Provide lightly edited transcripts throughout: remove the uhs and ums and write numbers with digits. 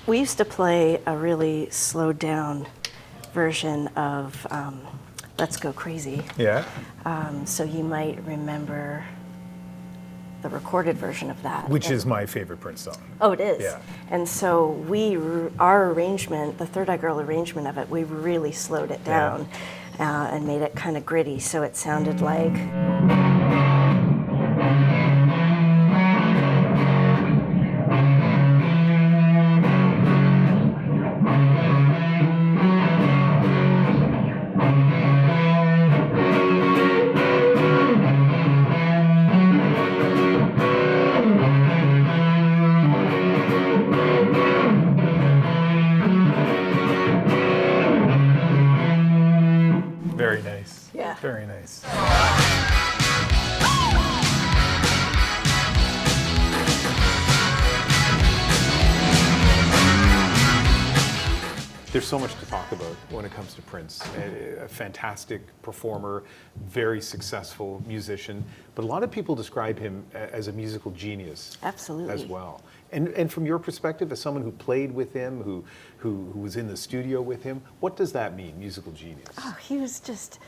We used to play a really slowed down version of Let's Go Crazy. Yeah. So you might remember the recorded version of that. Which is my favorite Prince song. Oh, it is? Yeah. And so our arrangement, the Third Eye Girl arrangement of it, we really slowed it down and made it kind of gritty, so it sounded like... Very nice. Yeah. Very nice. There's so much to talk about when it comes to Prince. A fantastic performer, very successful musician, but a lot of people describe him as a musical genius. Absolutely. As well. And from your perspective, as someone who played with him, who was in the studio with him, what does that mean, musical genius? Oh, he was just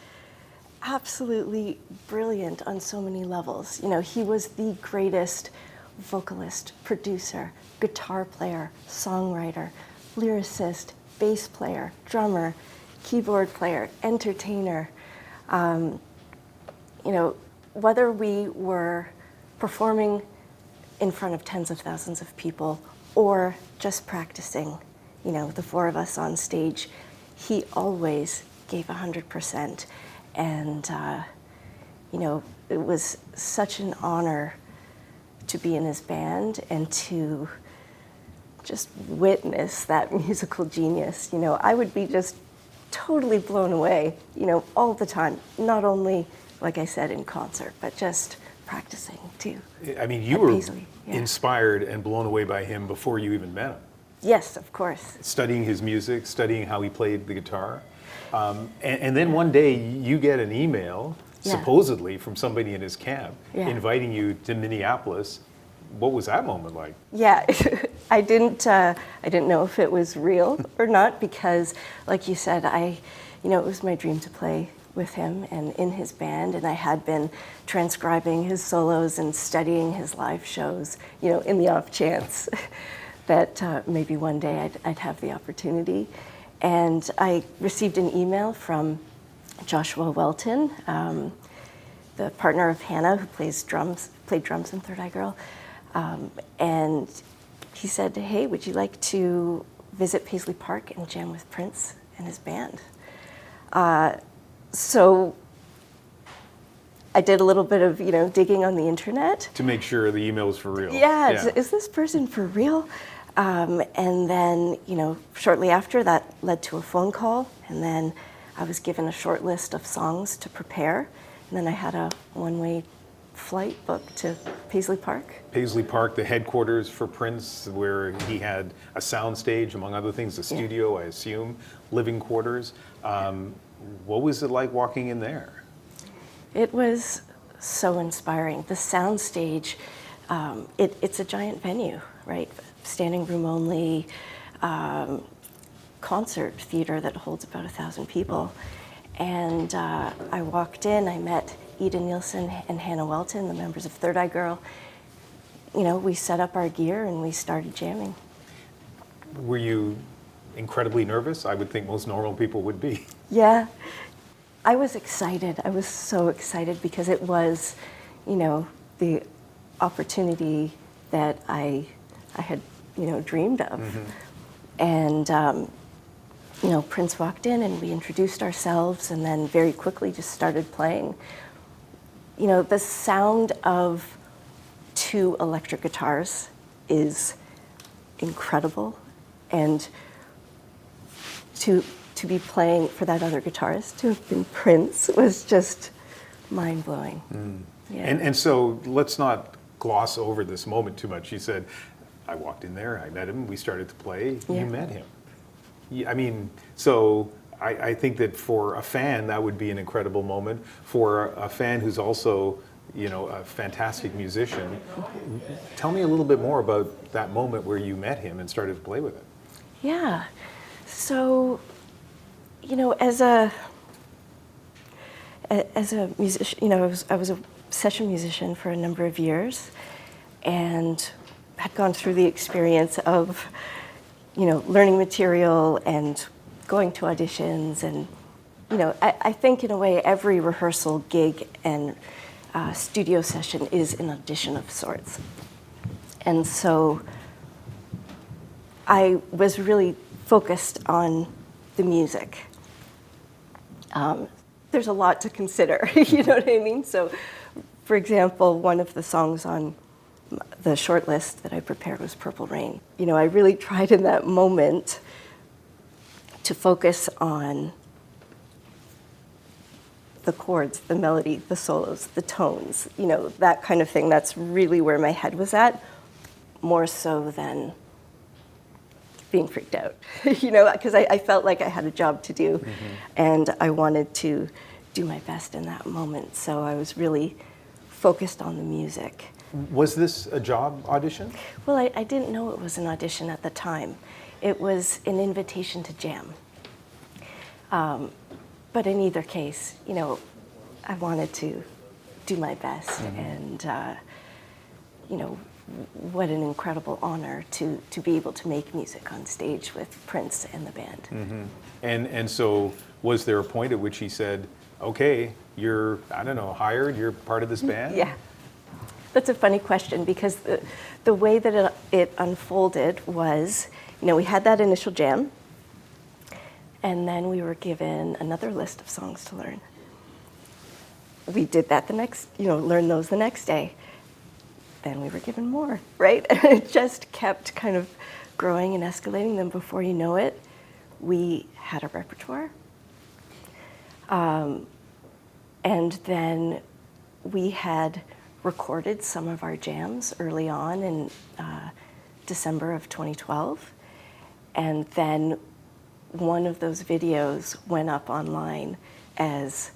absolutely brilliant on so many levels. You know, he was the greatest vocalist, producer, guitar player, songwriter, lyricist, bass player, drummer, keyboard player, entertainer. You know, whether we were performing in front of tens of thousands of people or just practicing, you know, the four of us on stage, he always gave 100%. And, you know, it was such an honor to be in his band and to just witness that musical genius. You know, I would be just totally blown away, you know, all the time. Not only, like I said, in concert, but just practicing too. I mean, you were Paisley, yeah. inspired and blown away by him before you even met him. Yes, of course. Studying his music, studying how he played the guitar. And then one day you get an email, supposedly from somebody in his camp, inviting you to Minneapolis. What was that moment like? Yeah, I didn't know if it was real or not because, like you said, you know, it was my dream to play with him and in his band, and I had been transcribing his solos and studying his live shows, you know, in the off chance that maybe one day I'd have the opportunity. And I received an email from Joshua Welton, the partner of Hannah, who played drums in Third Eye Girl. And he said, hey, would you like to visit Paisley Park and jam with Prince and his band? So I did a little bit of, you know, digging on the internet. To make sure the email was for real. Yeah. Is this person for real? And then, you know, shortly after that led to a phone call, and then I was given a short list of songs to prepare, and then I had a one-way flight booked to Paisley Park. Paisley Park, the headquarters for Prince, where he had a soundstage, among other things, a studio, I assume, living quarters. What was it like walking in there? It was so inspiring. The soundstage, it's a giant venue, right? Standing room only, concert theater that holds about 1,000 people. And I walked in, I met Ida Nielsen and Hannah Welton, the members of Third Eye Girl. You know, we set up our gear and we started jamming. Were you incredibly nervous? I would think most normal people would be. Yeah, I was excited. I was so excited because it was, you know, the opportunity that I had, you know, dreamed of. Mm-hmm. And, you know, Prince walked in and we introduced ourselves and then very quickly just started playing. You know, the sound of 2 electric guitars is incredible, and to be playing for that other guitarist, to have been Prince, was just mind-blowing. Mm. Yeah. And so let's not gloss over this moment too much. You said, I walked in there, I met him, we started to play, you met him. I mean, so I think that for a fan, that would be an incredible moment. For a fan who's also, you know, a fantastic musician, tell me a little bit more about that moment where you met him and started to play with him. Yeah. So, you know, as a musician, you know, I was a session musician for a number of years, and had gone through the experience of, you know, learning material and going to auditions, and, you know, I think in a way every rehearsal, gig, and studio session is an audition of sorts. And so I was really focused on the music. There's a lot to consider, you know what I mean? So, for example, one of the songs on the short list that I prepared was Purple Rain. You know, I really tried in that moment to focus on the chords, the melody, the solos, the tones, you know, that kind of thing. That's really where my head was at, more so than being freaked out, you know, because I felt like I had a job to do, and I wanted to do my best in that moment. So I was really focused on the music. Was this a job audition? Well, I didn't know it was an audition at the time. It was an invitation to jam. But in either case, you know, I wanted to do my best, and, you know, what an incredible honor to be able to make music on stage with Prince and the band. And so was there a point at which he said, okay, you're, I don't know, hired, you're part of this band? Yeah. That's a funny question, because the way that it unfolded was, you know, we had that initial jam, and then we were given another list of songs to learn. We did that the next, you know, learned those the next day. Then we were given more, right? And it just kept kind of growing and escalating. Then before you know it, we had a repertoire. And then we had recorded some of our jams early on in December of 2012. And then one of those videos went up online as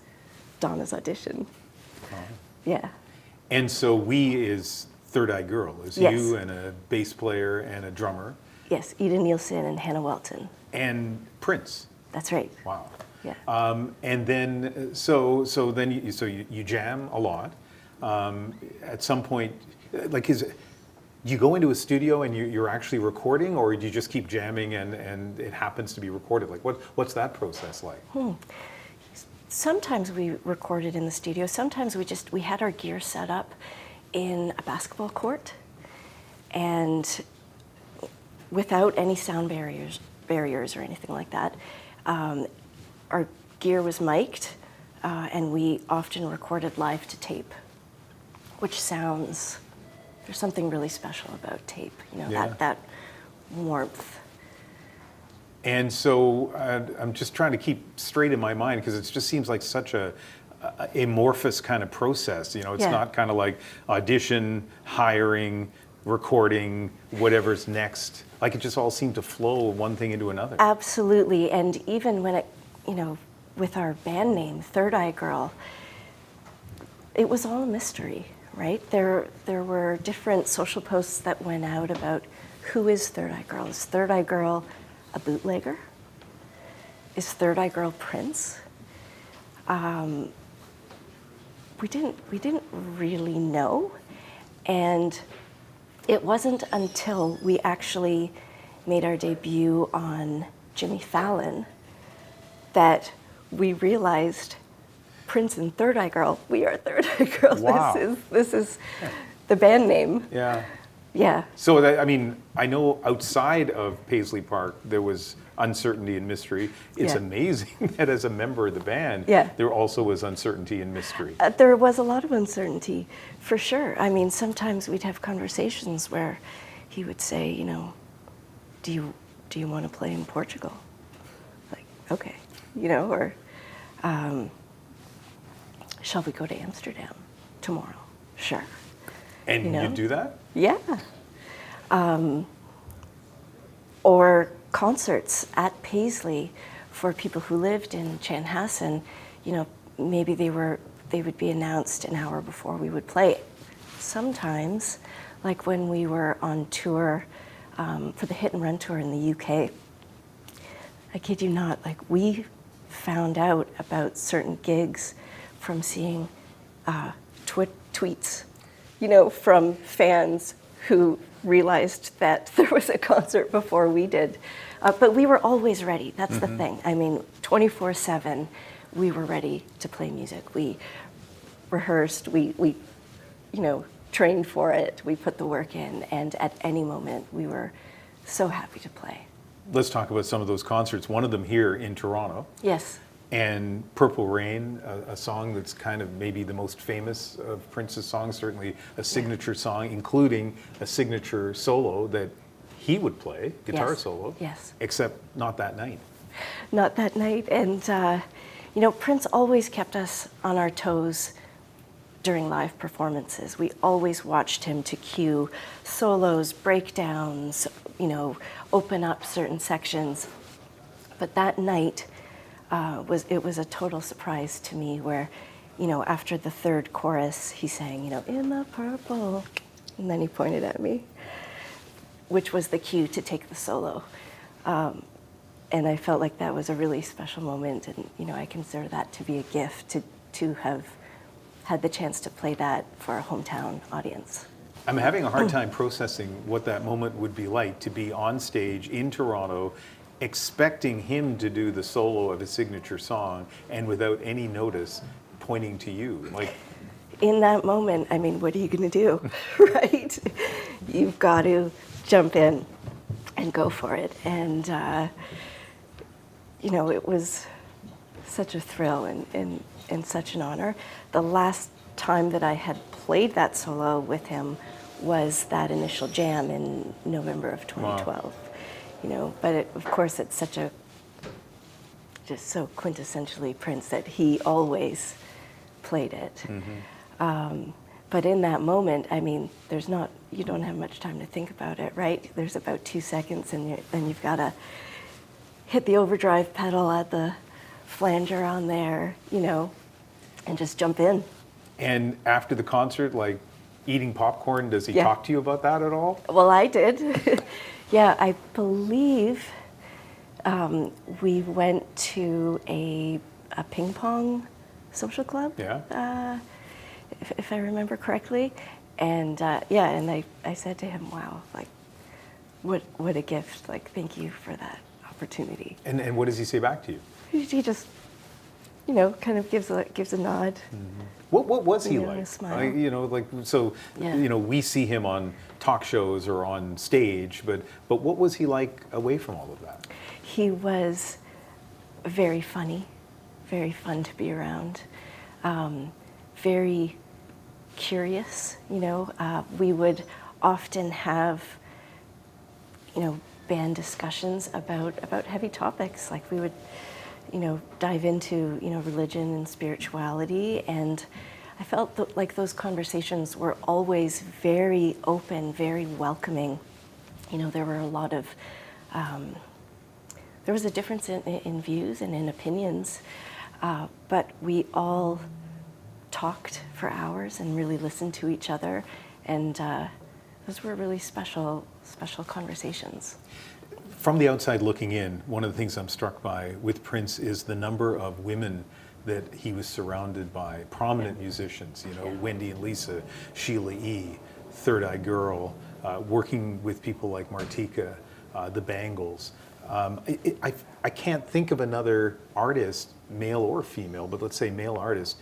Donna's audition. Yeah. And so we is Third Eye Girl, is Yes. you and a bass player and a drummer. Yes, Ida Nielsen and Hannah Welton. And Prince. That's right. Wow. Yeah. And then, so then you jam a lot. At some point, like, do you go into a studio and you're actually recording, or do you just keep jamming and it happens to be recorded? Like, what's that process like? Sometimes we recorded in the studio. Sometimes we had our gear set up in a basketball court, and without any sound barriers or anything like that. Our gear was mic'd, and we often recorded live to tape, which sounds, there's something really special about tape, you know, Yeah. that warmth. And so I'm just trying to keep straight in my mind, because it just seems like such a amorphous kind of process. You know, it's Yeah. not kind of like audition, hiring, recording, whatever's next. Like, it just all seemed to flow one thing into another. Absolutely, and even when it, you know, with our band name, Third Eye Girl, it was all a mystery, right? There were different social posts that went out about who is Third Eye Girl. Is Third Eye Girl a bootlegger? Is Third Eye Girl Prince? We didn't really know, and it wasn't until we actually made our debut on Jimmy Fallon that we realized, Prince and Third Eye Girl, we are Third Eye Girl. Wow. This is the band name. Yeah. Yeah. So that, I mean, I know outside of Paisley Park there was uncertainty and mystery. It's Yeah. amazing that as a member of the band, Yeah. there also was uncertainty and mystery. There was a lot of uncertainty, for sure. I mean, sometimes we'd have conversations where he would say, you know, do you want to play in Portugal? Like, okay, you know, or shall we go to Amsterdam tomorrow? Sure. And you know? you do that? Yeah. Or concerts at Paisley for people who lived in Chanhassen. You know, maybe they would be announced an hour before we would play. Sometimes, like when we were on tour for the Hit and Run tour in the UK, I kid you not, like we found out about certain gigs from seeing tweets, you know, from fans who realized that there was a concert before we did. But we were always ready, that's the thing. I mean, 24/7, we were ready to play music. We rehearsed, we you know, trained for it, we put the work in, and at any moment, we were so happy to play. Let's talk about some of those concerts. One of them here in Toronto. Yes. And Purple Rain, a song that's kind of maybe the most famous of Prince's songs, certainly a signature song, including a signature solo that he would play, guitar solo. Yes. Except not that night. Not that night. And, you know, Prince always kept us on our toes during live performances. We always watched him to cue solos, breakdowns, you know, open up certain sections. But that night, it was a total surprise to me where, you know, after the third chorus, he sang, you know, in the purple, and then he pointed at me, which was the cue to take the solo. And I felt like that was a really special moment, and, you know, I consider that to be a gift to have had the chance to play that for a hometown audience. I'm having a hard time processing what that moment would be like to be on stage in Toronto, expecting him to do the solo of his signature song, and without any notice, pointing to you. Like, in that moment, I mean, what are you going to do, right? You've got to jump in and go for it. And, you know, it was such a thrill and such an honor. The last time that I had played that solo with him was that initial jam in November of 2012. Wow. You know, but of course it's such a, just so quintessentially Prince that he always played it. But in that moment, I mean, you don't have much time to think about it, right? There's about 2 seconds and then you've got to hit the overdrive pedal, add the flanger on there, you know, and just jump in. And after the concert, like eating popcorn, does he talk to you about that at all? Well, I did. Yeah, I believe we went to a ping pong social club. Yeah. If I remember correctly, and and I said to him, "Wow, like, what a gift! Like, thank you for that opportunity." And what does he say back to you? He just, you know, kind of gives a nod. What was he like? A smile. You know, like, so, you know, we see him on talk shows or on stage, but what was he like away from all of that? He was very funny, very fun to be around, very curious, you know. We would often have, you know, band discussions about heavy topics. Like we would, you know, dive into, you know, religion and spirituality, and I felt like those conversations were always very open, very welcoming. You know, there were a lot of, there was a difference in views and in opinions, but we all talked for hours and really listened to each other, and those were really special conversations. From the outside looking in, one of the things I'm struck by with Prince is the number of women that he was surrounded by, prominent musicians, you know, Wendy and Lisa, Sheila E., Third Eye Girl, working with people like Martika, the Bangles. I can't think of another artist, male or female, but let's say male artist,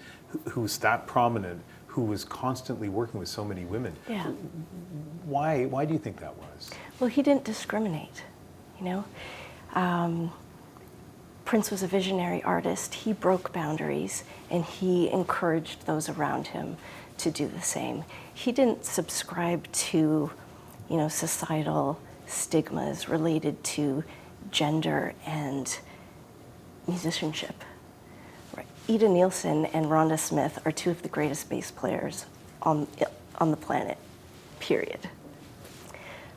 who's that prominent, who was constantly working with so many women. Yeah. Why do you think that was? Well, he didn't discriminate, you know. Prince was a visionary artist. He broke boundaries, and he encouraged those around him to do the same. He didn't subscribe to, you know, societal stigmas related to gender and musicianship. Right. Ida Nielsen and Rhonda Smith are two of the greatest bass players on the planet, period.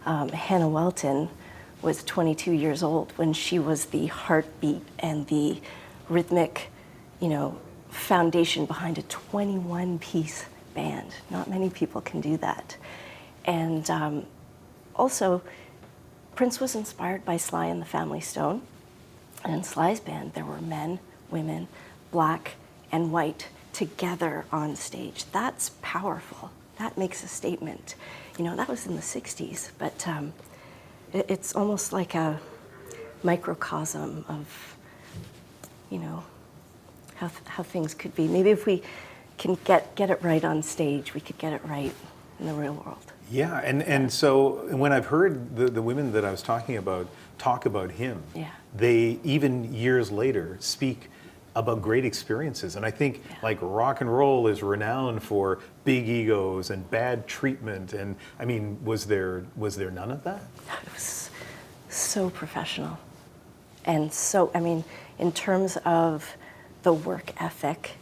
Hannah Welton was 22 years old when she was the heartbeat and the rhythmic, you know, foundation behind a 21-piece band. Not many people can do that. And also, Prince was inspired by Sly and the Family Stone. And in Sly's band, there were men, women, black and white together on stage. That's powerful. That makes a statement. You know, that was in the 60s, but it's almost like a microcosm of, you know, how things could be. Maybe if we can get it right on stage, we could get it right in the real world. Yeah, and so when I've heard the women that I was talking about talk about him, Yeah. they, even years later, speak about great experiences. And I think like rock and roll is renowned for big egos and bad treatment. And I mean, was there none of that? It was so professional. And so, I mean, in terms of the work ethic,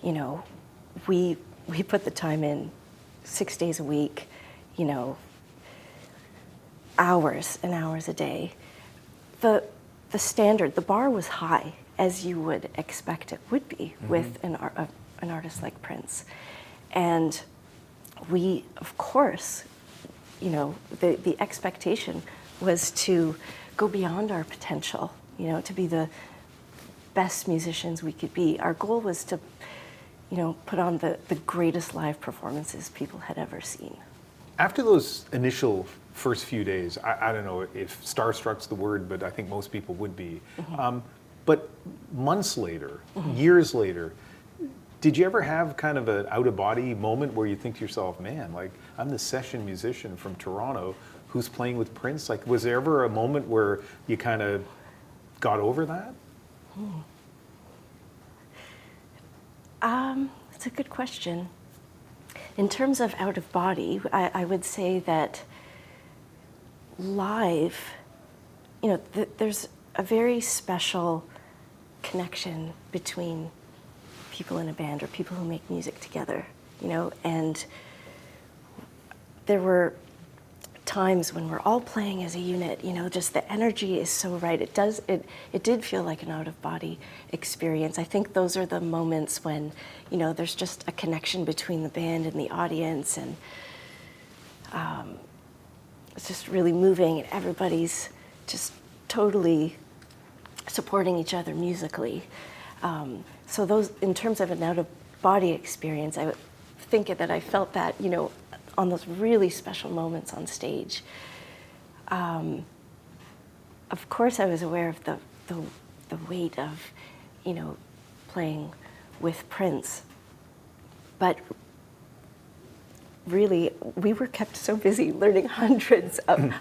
you know, we put the time in 6 days a week, you know, hours and hours a day. The standard, the bar was high, as you would expect it would be with an artist like Prince. And we, of course, you know, the expectation was to go beyond our potential, you know, to be the best musicians we could be. Our goal was to, you know, put on the greatest live performances people had ever seen. After those initial first few days, I don't know if starstruck's the word, but I think most people would be. But months later, years later, did you ever have kind of an out-of-body moment where you think to yourself, man, like, I'm the session musician from Toronto who's playing with Prince? Like, was there ever a moment where you kind of got over that? That's a good question. In terms of out-of-body, I would say that live, you know, there's a very special connection between people in a band or people who make music together, you know, and there were times when we're all playing as a unit, you know, just the energy is so right. It did feel like an out-of-body experience. I think those are the moments when, you know, there's just a connection between the band and the audience, and it's just really moving, and everybody's just totally supporting each other musically. So those, in terms of an out-of-body experience, I would think that I felt that, you know, on those really special moments on stage. Of course, I was aware of the weight of, you know, playing with Prince, but really, we were kept so busy learning hundreds of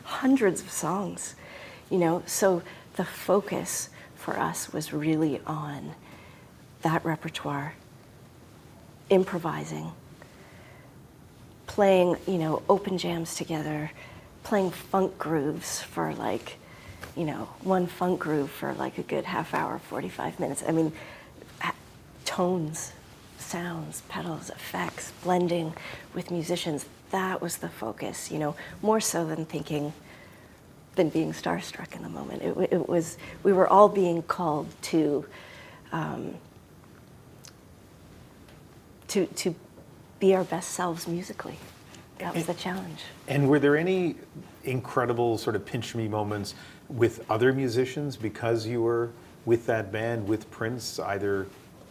songs, you know. So the focus for us was really on that repertoire, improvising, playing, you know, open jams together, playing funk grooves for like, you know, one funk groove for like a good half hour, 45 minutes. I mean, tones, sounds, pedals, effects, blending with musicians, that was the focus, you know, more so than being starstruck in the moment. It was, we were all being called to be our best selves musically. That was the challenge. And were there any incredible sort of pinch me moments with other musicians because you were with that band, with Prince, either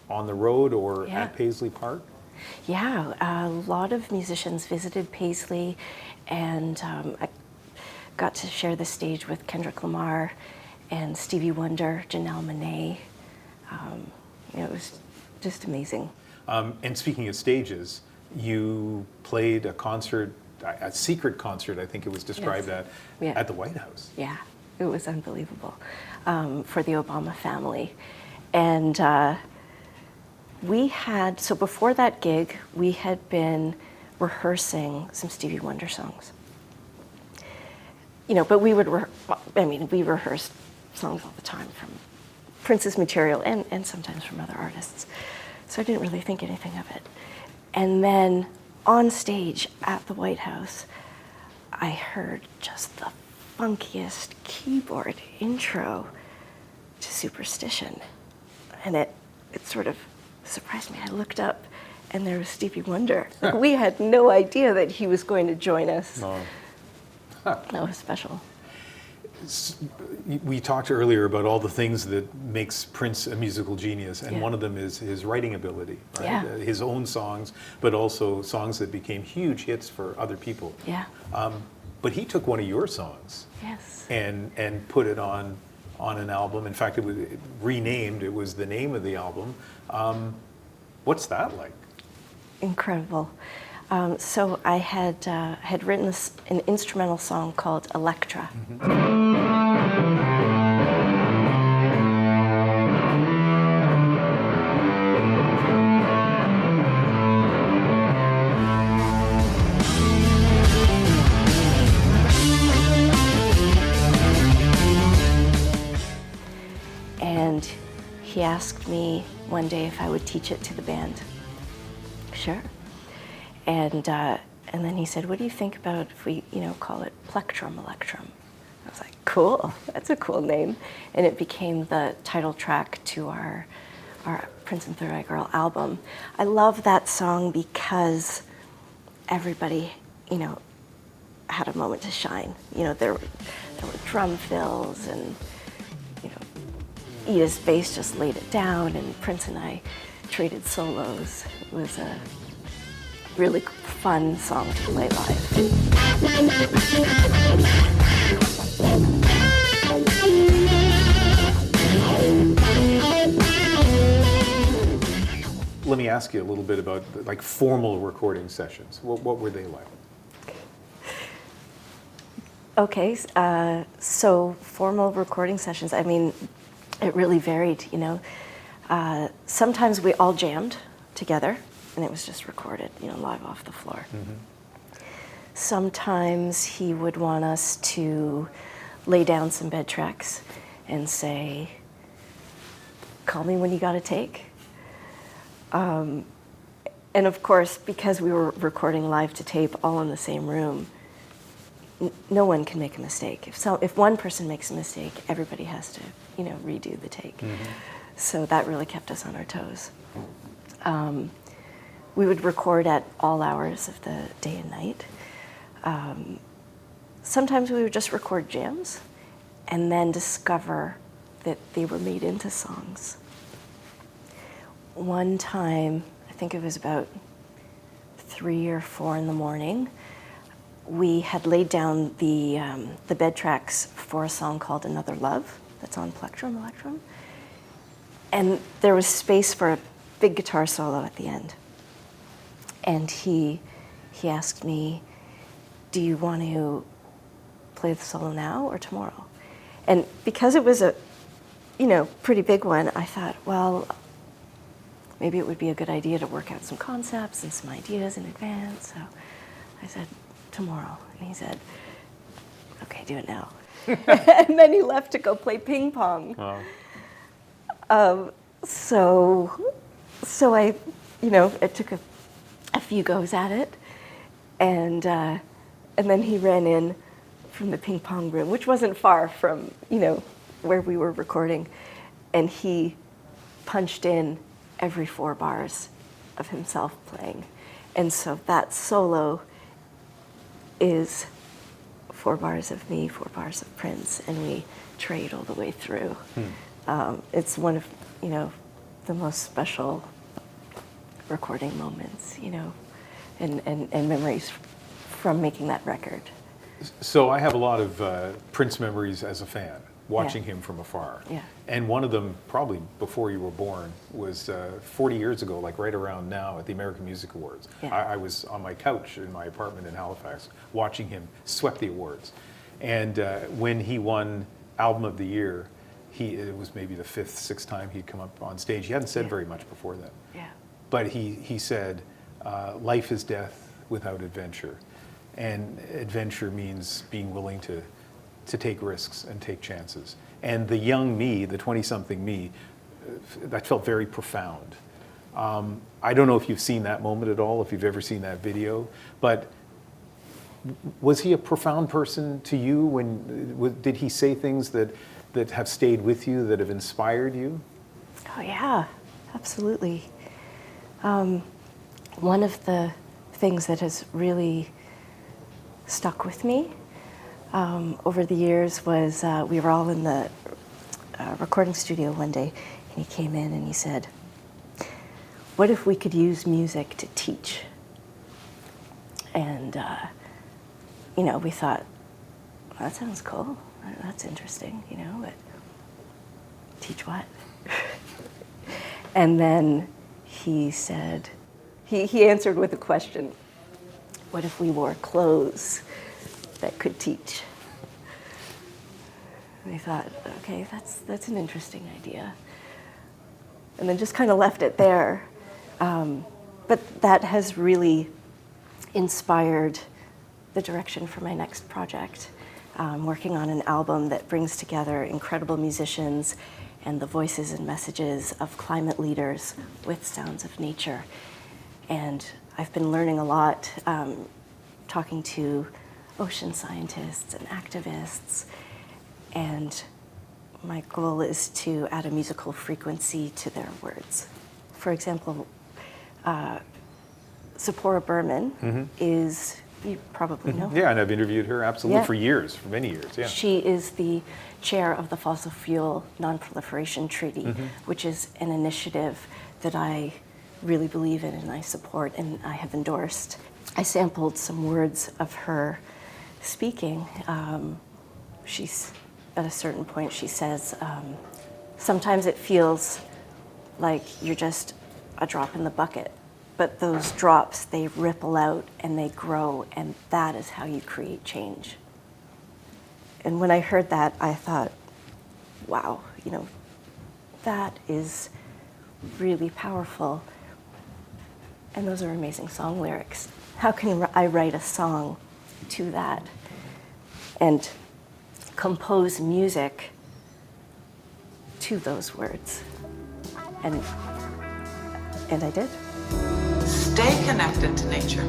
on the road or at Paisley Park? Yeah, a lot of musicians visited Paisley, and I got to share the stage with Kendrick Lamar and Stevie Wonder, Janelle Monáe. You know, it was just amazing. And speaking of stages, you played a concert, a secret concert, I think it was described at the White House. Yeah, it was unbelievable, for the Obama family. And so before that gig, we had been rehearsing some Stevie Wonder songs. You know, but we rehearsed songs all the time from Prince's material and sometimes from other artists. So I didn't really think anything of it. And then on stage at the White House, I heard just the funkiest keyboard intro to Superstition. And it sort of surprised me. I looked up and there was Stevie Wonder. Like, we had no idea that he was going to join us. No. That was special. We talked earlier about all the things that makes Prince a musical genius, and one of them is his writing ability, right? Yeah. His own songs, but also songs that became huge hits for other people. Yeah. But he took one of your songs Yes. and put it on an album. In fact, it was renamed. It was the name of the album. What's that like? Incredible. So I had written an instrumental song called Electra. And he asked me one day if I would teach it to the band. Sure. And then he said, what do you think about if we, call it Plectrumelectrum? I was like, cool, that's a cool name. And it became the title track to our Prince and Third Eye Girl album. I love that song because everybody, had a moment to shine. There were drum fills and, Edith's bass just laid it down, and Prince and I traded solos. It was a really fun song to play live. Let me ask you a little bit about like formal recording sessions. What were they like? Okay, so formal recording sessions, I mean, it really varied, Sometimes we all jammed together, and it was just recorded, live off the floor. Mm-hmm. Sometimes he would want us to lay down some bed tracks and say, call me when you got a take. And of course, because we were recording live to tape all in the same room, no one can make a mistake. If one person makes a mistake, everybody has to, redo the take. Mm-hmm. So that really kept us on our toes. We would record at all hours of the day and night. Sometimes we would just record jams and then discover that they were made into songs. One time, I think it was about 3 or 4 in the morning, we had laid down the bed tracks for a song called Another Love that's on Plectrumelectrum. And there was space for a big guitar solo at the end. And he asked me, do you want to play the solo now or tomorrow? And because it was a, pretty big one, I thought, well, maybe it would be a good idea to work out some concepts and some ideas in advance. So I said, tomorrow. And he said, okay, do it now. And then he left to go play ping pong. Wow. So I, it took a few goes at it, and then he ran in from the ping pong room, which wasn't far from, where we were recording, and he punched in every 4 bars of himself playing. And so that solo is 4 bars of me, 4 bars of Prince, and we trade all the way through. It's one of, the most special recording moments, and memories from making that record. So I have a lot of Prince memories as a fan, watching him from afar. Yeah. And one of them, probably before you were born, was 40 years ago, like right around now at the American Music Awards. Yeah. I was on my couch in my apartment in Halifax watching him sweep the awards. And when he won Album of the Year, it was maybe the 5th, 6th time he'd come up on stage. He hadn't said very much before that. Yeah. But he said, life is death without adventure. And adventure means being willing to take risks and take chances. And the young me, the 20-something me, that felt very profound. I don't know if you've seen that moment at all, if you've ever seen that video, but was he a profound person to you? Did he say things that have stayed with you, that have inspired you? Oh yeah, absolutely. One of the things that has really stuck with me over the years was we were all in the recording studio one day, and he came in and he said, "What if we could use music to teach?" And, we thought, that sounds cool. That's interesting, but teach what? And then he said, he answered with a question, what if we wore clothes that could teach? And I thought, okay, that's an interesting idea. And then just kind of left it there. But that has really inspired the direction for my next project. Working on an album that brings together incredible musicians and the voices and messages of climate leaders with sounds of nature. And I've been learning a lot, talking to ocean scientists and activists, and my goal is to add a musical frequency to their words. For example, Zipporah Berman is, you probably know her. Yeah, and I've interviewed her absolutely Yeah. for years, for many years, yeah. She is the chair of the Fossil Fuel Non-Proliferation Treaty, which is an initiative that I really believe in and I support and I have endorsed. I sampled some words of her speaking. She's, at a certain point, she says, sometimes it feels like you're just a drop in the bucket, but those drops, they ripple out and they grow, and that is how you create change. And when I heard that, I thought, wow, that is really powerful. And those are amazing song lyrics. How can I write a song to that and compose music to those words? And I did. Stay connected to nature.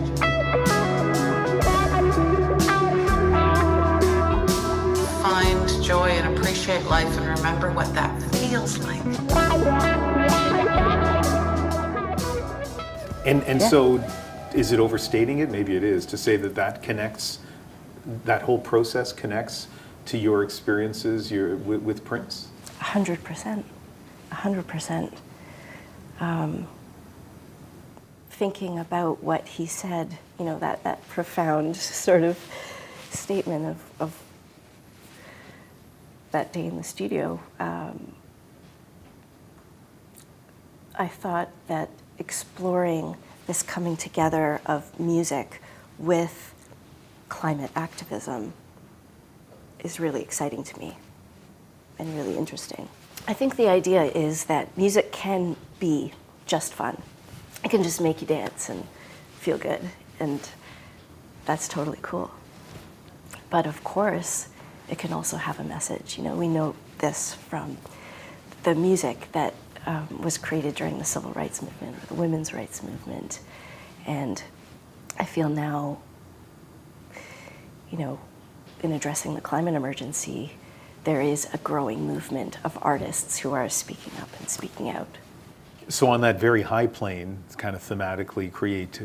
Find joy and appreciate life and remember what that feels like. And so, is it overstating it? Maybe it is, to say that connects, that whole process connects to your experiences with Prince? 100%. 100%. Thinking about what he said, that profound sort of statement of that day in the studio, I thought that exploring this coming together of music with climate activism is really exciting to me and really interesting. I think the idea is that music can be just fun. It can just make you dance and feel good, and that's totally cool. But of course, it can also have a message. We know this from the music that was created during the civil rights movement or the women's rights movement. And I feel now, in addressing the climate emergency, there is a growing movement of artists who are speaking up and speaking out. So on that very high plane, kind of thematically,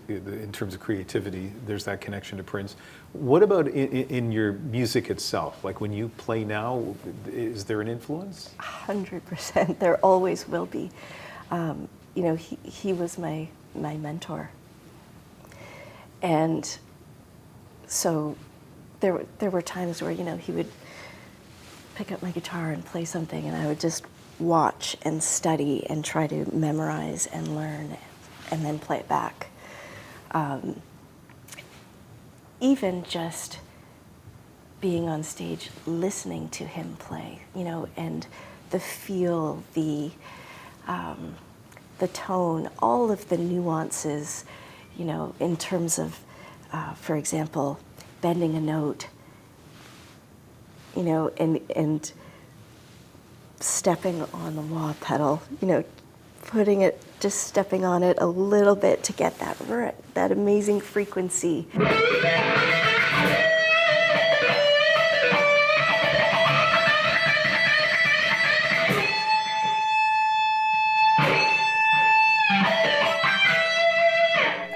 in terms of creativity, there's that connection to Prince. What about in your music itself? Like when you play now, is there an influence? 100%. There always will be. He was my mentor. And so there were times where, he would pick up my guitar and play something, and I would just watch and study and try to memorize and learn and then play it back. Even just being on stage, listening to him play, and the feel, the tone, all of the nuances, in terms of, for example, bending a note, and stepping on the wah pedal, just stepping on it a little bit to get that amazing frequency.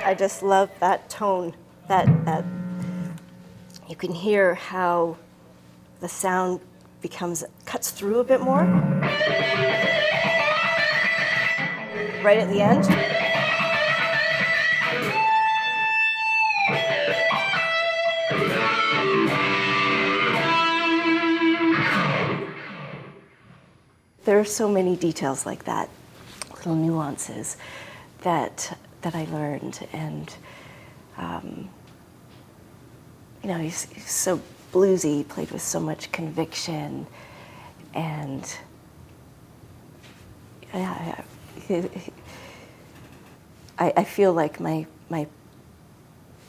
I just love that tone, that you can hear how the sound cuts through a bit more. Right at the end. There are so many details like that, little nuances that I learned, and he's so bluesy, played with so much conviction, and I feel like my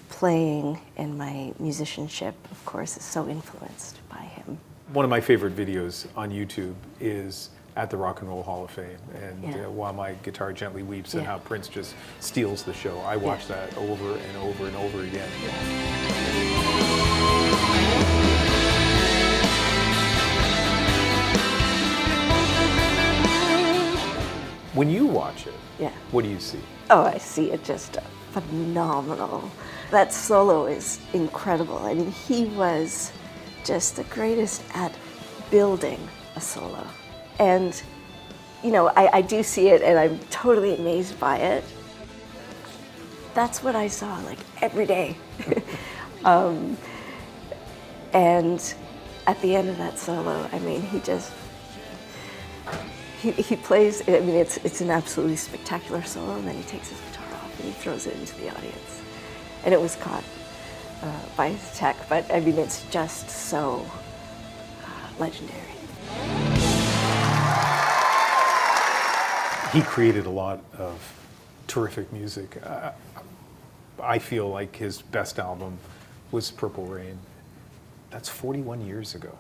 playing and my musicianship, of course, is so influenced by him. One of my favorite videos on YouTube is at the Rock and Roll Hall of Fame, and While My Guitar Gently Weeps, and how Prince just steals the show. I watch that over and over and over again. When you watch it, what do you see? Oh, I see it just phenomenal. That solo is incredible. I mean, he was just the greatest at building a solo. And, I do see it and I'm totally amazed by it. That's what I saw, like, every day. And at the end of that solo, I mean, he plays, I mean, it's an absolutely spectacular solo, and then he takes his guitar off and he throws it into the audience. And it was caught by his tech, but I mean, it's just so legendary. He created a lot of terrific music. I feel like his best album was Purple Rain. That's 41 years ago.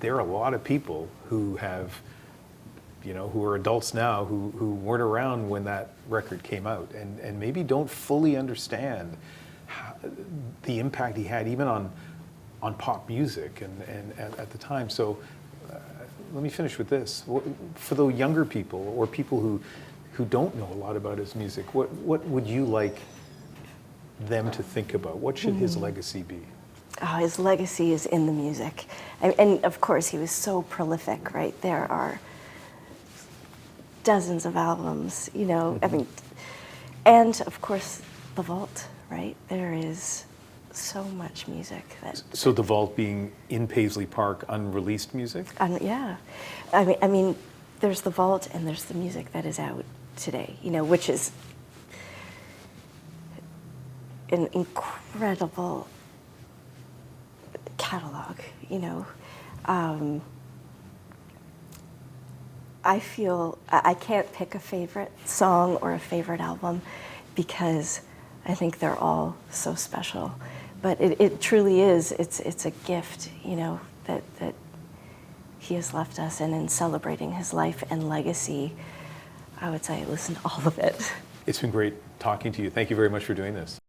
There are a lot of people who have, who are adults now who weren't around when that record came out, and maybe don't fully understand the impact he had even on pop music and at the time. So let me finish with this. For the younger people or people who don't know a lot about his music, what would you like them to think about? What should his legacy be? Oh, his legacy is in the music. And of course, he was so prolific, right? There are dozens of albums, I mean, and of course, the vault, right? There is so much music that. So the vault being in Paisley Park, unreleased music? Yeah, I mean, there's the vault and there's the music that is out today, which is an incredible catalog, I feel I can't pick a favorite song or a favorite album because I think they're all so special. But it truly is, it's a gift, that he has left us, and in celebrating his life and legacy, I would say listen to all of it. It's been great talking to you. Thank you very much for doing this.